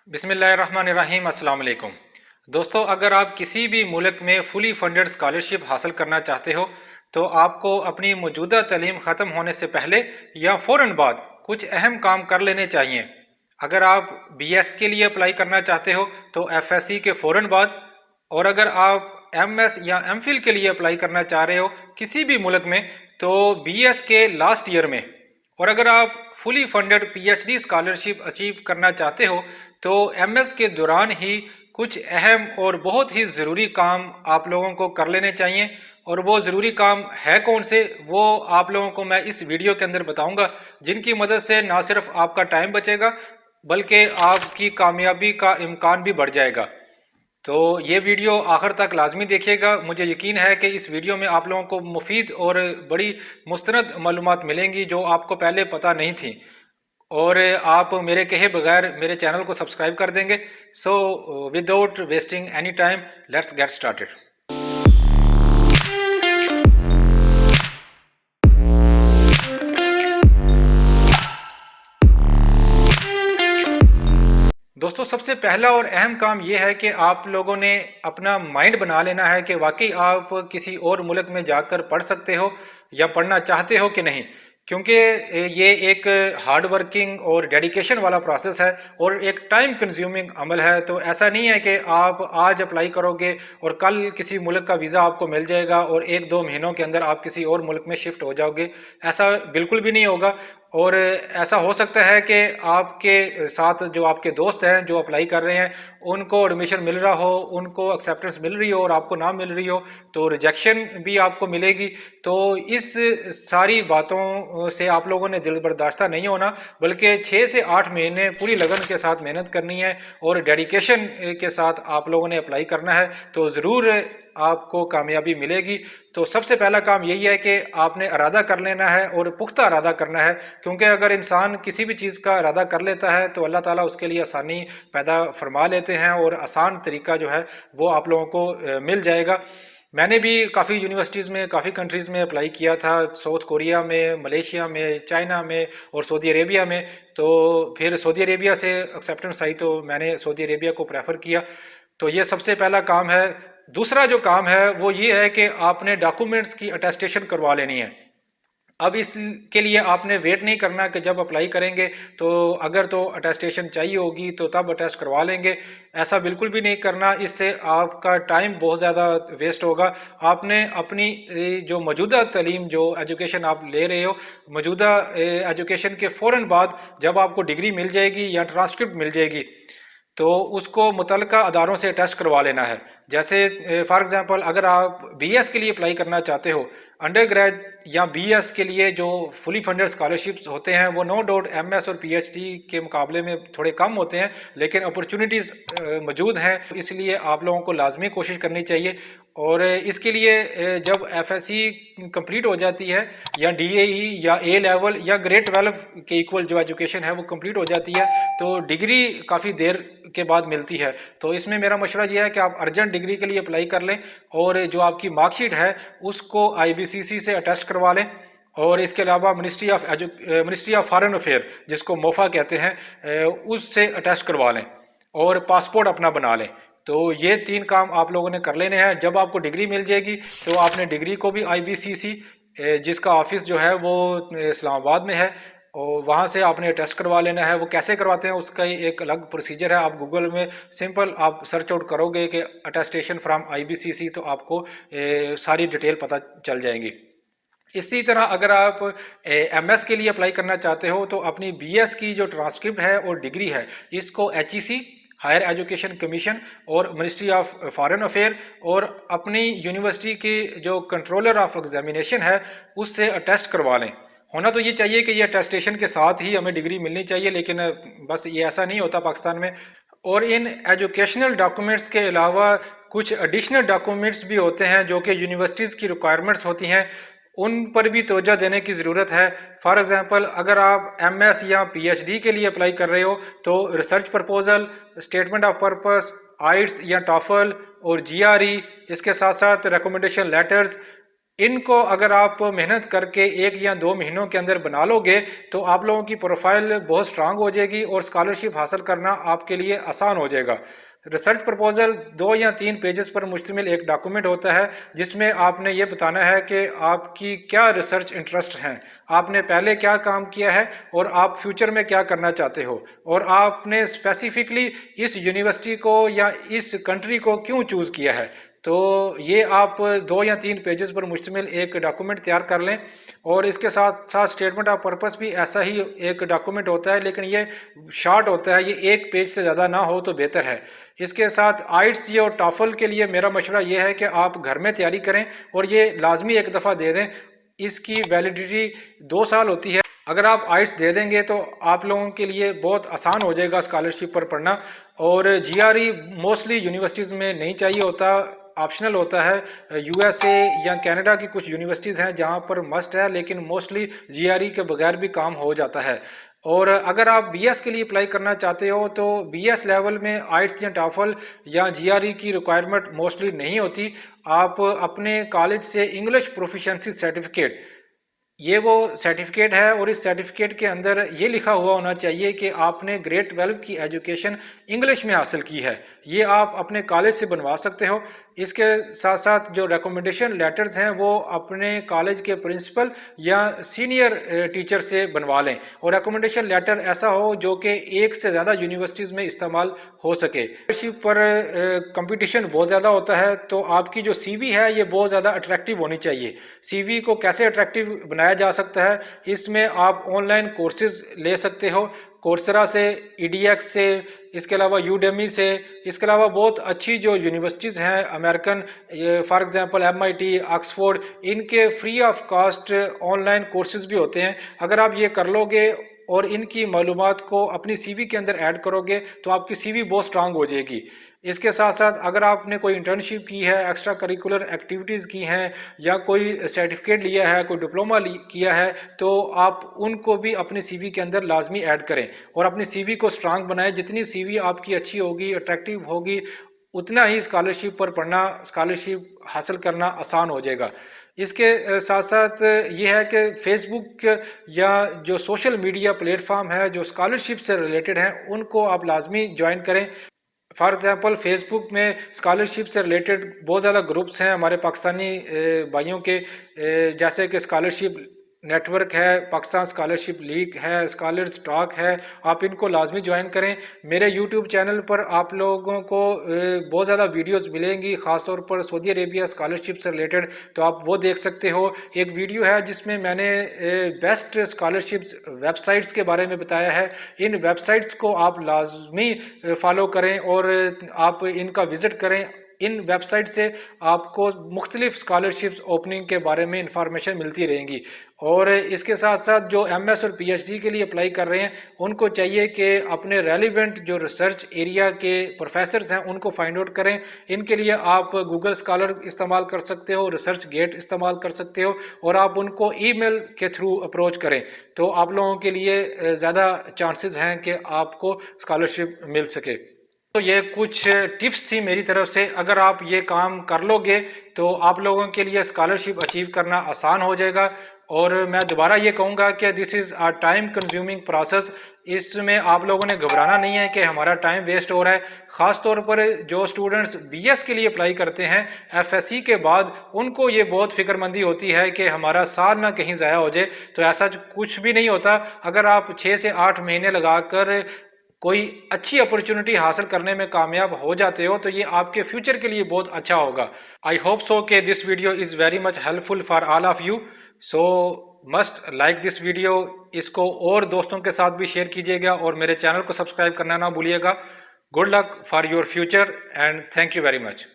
बिस्मिल्लाहिर्रहमानिर्रहीम। अस्सलाम वालेकुम दोस्तों, अगर आप किसी भी मुल्क में फुली फंडेड स्कॉलरशिप हासिल करना चाहते हो तो आपको अपनी मौजूदा तालीम ख़त्म होने से पहले या फ़ौरन बाद कुछ अहम काम कर लेने चाहिए। अगर आप बीएस के लिए अप्लाई करना चाहते हो तो एफएससी के फ़ौरन बाद, और अगर आप एमएस या एमफिल के लिए अप्लाई करना चाह रहे हो किसी भी मुल्क में तो बीएस के लास्ट ईयर में, और अगर आप fully funded PhD scholarship achieve करना चाहते हो तो एमएस के दौरान ही कुछ अहम और बहुत ही ज़रूरी काम आप लोगों को कर लेने चाहिए। और वो ज़रूरी काम है कौन से, वो आप लोगों को मैं इस वीडियो के अंदर बताऊंगा, जिनकी मदद से ना सिर्फ आपका टाइम बचेगा बल्कि आपकी कामयाबी का इम्कान भी बढ़ जाएगा। तो ये वीडियो आखिर तक लाजमी देखिएगा। मुझे यकीन है कि इस वीडियो में आप लोगों को मुफीद और बड़ी मुस्तनद मालूमात मिलेंगी जो आपको पहले पता नहीं थी, और आप मेरे कहे बगैर मेरे चैनल को सब्सक्राइब कर देंगे। So without wasting any time, let's get started. दोस्तों, सबसे पहला और अहम काम यह है कि आप लोगों ने अपना माइंड बना लेना है कि वाकई आप किसी और मुल्क में जाकर पढ़ सकते हो या पढ़ना चाहते हो कि नहीं, क्योंकि ये एक हार्ड वर्किंग और डेडिकेशन वाला प्रोसेस है और एक टाइम कंज्यूमिंग अमल है। तो ऐसा नहीं है कि आप आज अप्लाई करोगे और कल किसी मुल्क का वीज़ा आपको मिल जाएगा और एक दो महीनों के अंदर आप किसी और मुल्क में शिफ्ट हो जाओगे। ऐसा बिल्कुल भी नहीं होगा। और ऐसा हो सकता है कि आपके साथ जो आपके दोस्त हैं जो अप्लाई कर रहे हैं उनको एडमिशन मिल रहा हो, उनको एक्सेप्टेंस मिल रही हो और आपको ना मिल रही हो, तो रिजेक्शन भी आपको मिलेगी। तो इस सारी बातों से आप लोगों ने दिल बर्दाश्ता नहीं होना, बल्कि 6 से 8 महीने पूरी लगन के साथ मेहनत करनी है और डेडिकेशन के साथ आप लोगों ने अप्लाई करना है, तो ज़रूर आपको कामयाबी मिलेगी। तो सबसे पहला काम यही है कि आपने इरादा कर लेना है और पुख्ता इरादा करना है, क्योंकि अगर इंसान किसी भी चीज़ का इरादा कर लेता है तो अल्लाह ताला उसके लिए आसानी पैदा फरमा लेते हैं और आसान तरीका जो है वो आप लोगों को मिल जाएगा। मैंने भी काफ़ी यूनिवर्सिटीज़ में, काफ़ी कंट्रीज़ में अप्लाई किया था, साउथ कोरिया में, मलेशिया में, चाइना में और सऊदी अरेबिया में। तो फिर सऊदी अरेबिया से एक्सेप्टेंस आई तो मैंने सऊदी अरेबिया को प्रेफर किया। तो ये सबसे पहला काम है। दूसरा जो काम है वो ये है कि आपने डॉक्यूमेंट्स की अटेस्टेशन करवा लेनी है। अब इसके लिए आपने वेट नहीं करना कि जब अप्लाई करेंगे तो अगर तो अटेस्टेशन चाहिए होगी तो तब अटेस्ट करवा लेंगे। ऐसा बिल्कुल भी नहीं करना, इससे आपका टाइम बहुत ज़्यादा वेस्ट होगा। आपने अपनी जो मौजूदा तालीम, जो एजुकेशन आप ले रहे हो, मौजूदा एजुकेशन के फ़ौरन बाद जब आपको डिग्री मिल जाएगी या ट्रांसक्रिप्ट मिल जाएगी तो उसको मुतलका अदारों से टेस्ट करवा लेना है। जैसे फॉर एग्ज़ाम्पल अगर आप बीएस के लिए अप्लाई करना चाहते हो, अंडर ग्रेड या बीएस के लिए जो फुली फंडेड स्कॉलरशिप्स होते हैं वो नो डाउट एमएस और पीएचडी के मुकाबले में थोड़े कम होते हैं, लेकिन अपॉर्चुनिटीज़ मौजूद हैं। इसलिए आप लोगों को लाजमी कोशिश करनी चाहिए। और इसके लिए जब एफएससी कंप्लीट हो जाती है या डीएई या ए लेवल या ग्रेड 12 के इक्वल जो एजुकेशन है वो कंप्लीट हो जाती है तो डिग्री काफ़ी देर के बाद मिलती है। तो इसमें मेरा मशवरा यह है कि आप अर्जेंट डिग्री के लिए अप्लाई कर लें और जो आपकी मार्कशीट है उसको आईबीसीसी से अटेस्ट करवा लें। और इसके अलावा मिनिस्ट्री ऑफ फॉरेन अफेयर, जिसको मोफा कहते हैं, उससे अटेस्ट करवा लें और पासपोर्ट अपना बना लें। तो ये 3 काम आप लोगों ने कर लेने हैं। जब आपको डिग्री मिल जाएगी तो आपने डिग्री को भी आईबीसीसी, जिसका ऑफिस जो है वो इस्लामाबाद में है, और वहाँ से आपने टेस्ट करवा लेना है। वो कैसे करवाते हैं उसका एक अलग प्रोसीजर है। आप गूगल में सिंपल आप सर्च आउट करोगे कि अटेस्टेशन फ्रॉम आईबीसीसी तो आपको सारी डिटेल पता चल जाएंगी। इसी तरह अगर आप एमएस के लिए अप्लाई करना चाहते हो तो अपनी बीएस की जो ट्रांसक्रिप्ट है और डिग्री है इसको एचईसी, हायर एजुकेशन कमीशन और मिनिस्ट्री ऑफ फॉरेन अफेयर और अपनी यूनिवर्सिटी की जो कंट्रोलर ऑफ एग्जामिनेशन है उससे अटेस्ट करवा लें। होना तो ये चाहिए कि ये अटेस्टेशन के साथ ही हमें डिग्री मिलनी चाहिए, लेकिन बस ये ऐसा नहीं होता पाकिस्तान में। और इन एजुकेशनल डॉक्यूमेंट्स के अलावा कुछ एडिशनल डॉक्यूमेंट्स भी होते हैं जो कि यूनिवर्सिटीज़ की रिक्वायरमेंट्स होती हैं, उन पर भी तवज्जो देने की ज़रूरत है। फॉर एग्ज़ाम्पल अगर आप एमएस या पीएचडी के लिए अप्लाई कर रहे हो तो research proposal, statement of purpose, IELTS या टॉफल और जीआरई, इसके साथ साथ रिकमेंडेशन लेटर्स, ان کو اگر آپ محنت کر کے 1 یا 2 مہینوں کے اندر بنا لو گے تو آپ لوگوں کی پروفائل بہت سٹرانگ ہو جائے گی اور اسکالرشپ حاصل کرنا آپ کے لیے آسان ہو جائے گا۔ ریسرچ پرپوزل 2 یا 3 پیجز پر مشتمل ایک ڈاکومنٹ ہوتا ہے جس میں آپ نے یہ بتانا ہے کہ آپ کی کیا ریسرچ انٹرسٹ ہیں، آپ نے پہلے کیا کام کیا ہے اور آپ فیوچر میں کیا کرنا چاہتے ہو، اور آپ نے اسپیسیفکلی اس یونیورسٹی کو یا اس کنٹری کو کیوں چوز کیا ہے۔ تو یہ آپ 2 یا 3 پیجز پر مشتمل ایک ڈاکومنٹ تیار کر لیں، اور اس کے ساتھ ساتھ اسٹیٹمنٹ آف پرپس بھی ایسا ہی ایک ڈاکومنٹ ہوتا ہے، لیکن یہ شارٹ ہوتا ہے، یہ 1 پیج سے زیادہ نہ ہو تو بہتر ہے۔ اس کے ساتھ آئٹس یا ٹافل کے لیے میرا مشورہ یہ ہے کہ آپ گھر میں تیاری کریں اور یہ لازمی ایک دفعہ دے دیں، اس کی ویلیڈیٹی 2 سال ہوتی ہے۔ اگر آپ آئٹس دے دیں گے تو آپ لوگوں کے لیے بہت آسان ہو جائے گا اسکالرشپ پر پڑھنا، اور جی آر ای موسٹلی یونیورسٹیز میں نہیں چاہیے ہوتا، آپشنل ہوتا ہے۔ یو ایس اے یا کینیڈا کی کچھ یونیورسٹیز ہیں جہاں پر مسٹ ہے، لیکن موسٹلی جی آر ای کے بغیر بھی کام ہو جاتا ہے۔ اور اگر آپ بی ایس کے لیے اپلائی کرنا چاہتے ہو تو بی ایس لیول میں آئٹس یا ٹافل یا جی آر ای کی ریکوائرمنٹ موسٹلی نہیں ہوتی۔ آپ اپنے کالج سے انگلش پروفیشنسی سرٹیفکیٹ، یہ وہ سرٹیفکیٹ ہے، اور اس سرٹیفکیٹ کے اندر یہ لکھا ہوا ہونا چاہیے کہ آپ نے گریڈ 12 کی ایجوکیشن انگلش میں حاصل کی ہے، یہ آپ اپنے کالج سے بنوا سکتے ہو۔ اس کے ساتھ ساتھ جو ریکومنڈیشن لیٹرز ہیں وہ اپنے کالج کے پرنسپل یا سینئر ٹیچر سے بنوا لیں، اور ریکومنڈیشن لیٹر ایسا ہو جو کہ 1 سے زیادہ یونیورسٹیز میں استعمال ہو سکے۔ اسکالرشپ پر کمپٹیشن بہت زیادہ ہوتا ہے، تو آپ کی جو سی وی ہے یہ بہت زیادہ اٹریکٹیو ہونی چاہیے۔ سی وی کو کیسے اٹریکٹیو بنایا جا سکتا ہے، اس میں آپ آن لائن کورسز لے سکتے ہو، کورسرا سے، ای ڈی ایکس سے، اس کے علاوہ یوڈیمی سے، اس کے علاوہ بہت اچھی جو یونیورسٹیز ہیں American, for example M I T, Oxford, ان کے free of cost online courses بھی ہوتے ہیں۔ اگر آپ یہ کر لو گے اور ان کی معلومات کو اپنی سی وی کے اندر ایڈ کرو گے تو آپ کی سی وی بہت سٹرانگ ہو جائے گی۔ اس کے ساتھ ساتھ اگر آپ نے کوئی انٹرنشپ کی ہے، ایکسٹرا کریکولر ایکٹیویٹیز کی ہیں، یا کوئی سرٹیفکیٹ لیا ہے، کوئی ڈپلومہ کیا ہے، تو آپ ان کو بھی اپنی سی وی کے اندر لازمی ایڈ کریں، اور اپنی سی وی کو سٹرانگ بنائیں۔ جتنی سی وی آپ کی اچھی ہوگی، اٹریکٹیو ہوگی، اتنا ہی اسکالرشپ پر پڑھنا، اسکالرشپ حاصل کرنا آسان ہو جائے گا۔ اس کے ساتھ ساتھ یہ ہے کہ فیس بک یا جو سوشل میڈیا پلیٹ فارم ہے جو اسکالرشپ سے ریلیٹڈ ہیں، ان کو آپ لازمی جوائن کریں۔ فار ایگزامپل فیس بک میں اسکالرشپ سے ریلیٹڈ بہت زیادہ گروپس ہیں ہمارے پاکستانی بھائیوں کے، جیسے کہ اسکالرشپ نیٹ ورک ہے، پاکستان اسکالرشپ لیگ ہے، اسکالرز ٹاک ہے، آپ ان کو لازمی جوائن کریں۔ میرے یوٹیوب چینل پر آپ لوگوں کو بہت زیادہ ویڈیوز ملیں گی، خاص طور پر سعودی عربیہ اسکالرشپ سے ریلیٹڈ، تو آپ وہ دیکھ سکتے ہو۔ ایک ویڈیو ہے جس میں میں نے بیسٹ اسکالرشپ ویب سائٹس کے بارے میں بتایا ہے، ان ویب سائٹس کو آپ لازمی فالو کریں اور آپ ان کا وزٹ کریں۔ ان ویب سائٹ سے آپ کو مختلف اسکالرشپس اوپننگ کے بارے میں انفارمیشن ملتی رہیں گی۔ اور اس کے ساتھ ساتھ جو ایم ایس اور پی ایچ ڈی کے لیے اپلائی کر رہے ہیں، ان کو چاہیے کہ اپنے ریلیونٹ جو ریسرچ ایریا کے پروفیسرز ہیں ان کو فائنڈ آؤٹ کریں۔ ان کے لیے آپ گوگل اسکالر استعمال کر سکتے ہو، ریسرچ گیٹ استعمال کر سکتے ہو، اور آپ ان کو ای میل کے تھرو اپروچ کریں، تو آپ لوگوں کے لیے زیادہ چانسز ہیں کہ آپ کو اسکالرشپ مل سکے۔ تو یہ کچھ ٹپس تھی میری طرف سے، اگر آپ یہ کام کر لو گے تو آپ لوگوں کے لیے اسکالرشپ اچیو کرنا آسان ہو جائے گا۔ اور میں دوبارہ یہ کہوں گا کہ دس از اے ٹائم کنزیومنگ پروسیس، اس میں آپ لوگوں نے گھبرانا نہیں ہے کہ ہمارا ٹائم ویسٹ ہو رہا ہے۔ خاص طور پر جو اسٹوڈنٹس بی ایس کے لیے اپلائی کرتے ہیں ایف ایس سی کے بعد، ان کو یہ بہت فکر مندی ہوتی ہے کہ ہمارا سال نہ کہیں ضائع ہو جائے، تو ایسا کچھ بھی نہیں ہوتا۔ اگر آپ 6 سے 8 مہینے لگا کر کوئی اچھی اپرچونٹی حاصل کرنے میں کامیاب ہو جاتے ہو تو یہ آپ کے فیوچر کے لیے بہت اچھا ہوگا۔ آئی ہوپ سو کہ this video is very much helpful for all of you, so must like this video, اس کو اور دوستوں کے ساتھ بھی شیئر کیجیے گا، اور میرے چینل کو سبسکرائب کرنا نہ بھولیے گا۔ Good luck for your future and thank you very much.